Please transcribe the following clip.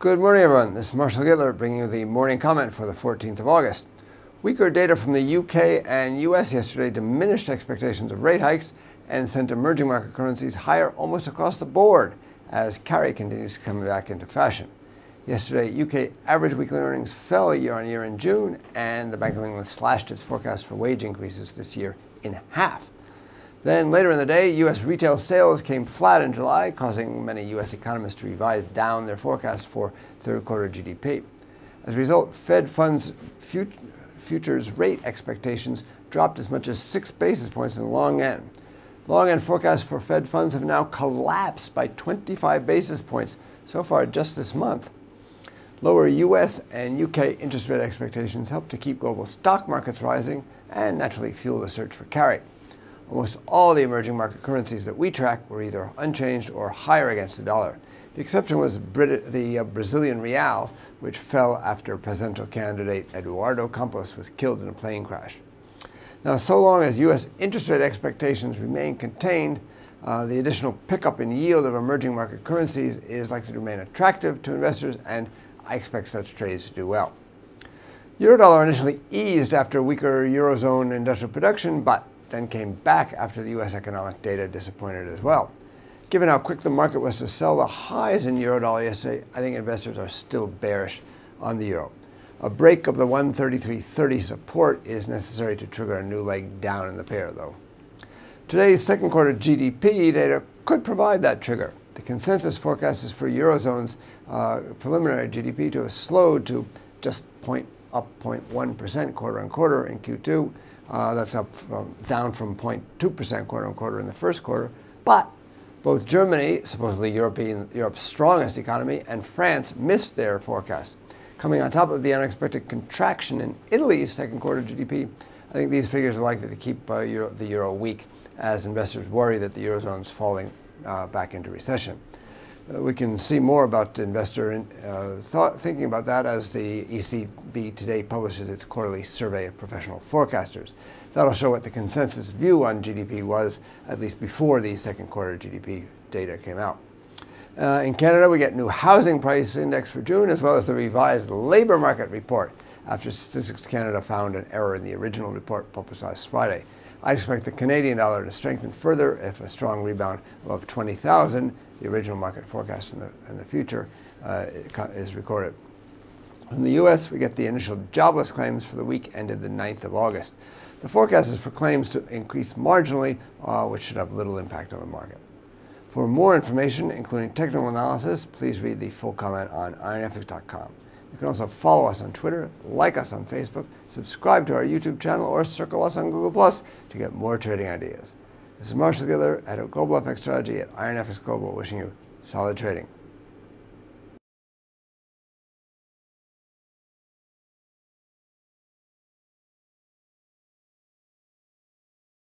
Good morning, everyone. This is Marshall Gittler bringing you the morning comment for the 14th of August. Weaker data from the UK and US yesterday diminished expectations of rate hikes and sent emerging market currencies higher almost across the board as carry continues to come back into fashion. Yesterday, UK average weekly earnings fell year on year in June, and the Bank of England slashed its forecast for wage increases this year in half. Then later in the day, U.S. retail sales came flat in July, causing many U.S. economists to revise down their forecast for third quarter GDP. As a result, Fed funds futures rate expectations dropped as much as 6 basis points in the long end. Long end forecasts for Fed funds have now collapsed by 25 basis points so far just this month. Lower U.S. and U.K. interest rate expectations help to keep global stock markets rising and naturally fuel the search for carry. Almost all the emerging market currencies that we track were either unchanged or higher against the dollar. The exception was the Brazilian real, which fell after presidential candidate Eduardo Campos was killed in a plane crash. Now, so long as U.S. interest rate expectations remain contained, the additional pickup in yield of emerging market currencies is likely to remain attractive to investors, and I expect such trades to do well. Eurodollar initially eased after weaker Eurozone industrial production, but then came back after the U.S. economic data disappointed as well. Given how quick the market was to sell the highs in Eurodollar yesterday, I think investors are still bearish on the euro. A break of the 133.30 support is necessary to trigger a new leg down in the pair, though. Today's second quarter GDP data could provide that trigger. The consensus forecast is for Eurozone's preliminary GDP to have slowed to just up 0.1% quarter on quarter in Q2. That's down from 0.2% quarter on quarter in the first quarter. But both Germany, supposedly Europe's strongest economy, and France missed their forecast. Coming on top of the unexpected contraction in Italy's second quarter GDP, I think these figures are likely to keep the euro weak as investors worry that the Eurozone is falling back into recession. We can see more about investor thinking about that as the ECB today publishes its quarterly survey of professional forecasters. That'll show what the consensus view on GDP was, at least before the second quarter GDP data came out. In Canada, we get new housing price index for June, as well as the revised labor market report, after Statistics Canada found an error in the original report published last Friday. I expect the Canadian dollar to strengthen further if a strong rebound above 20,000, the original market forecast in the future, is recorded. From the U.S., we get the initial jobless claims for the week ended the 9th of August. The forecast is for claims to increase marginally, which should have little impact on the market. For more information, including technical analysis, please read the full comment on IronFX.com. You can also follow us on Twitter, like us on Facebook, subscribe to our YouTube channel, or circle us on Google+ to get more trading ideas. This is Marshall Gittler, head of Global FX Strategy at IronFX Global, wishing you solid trading.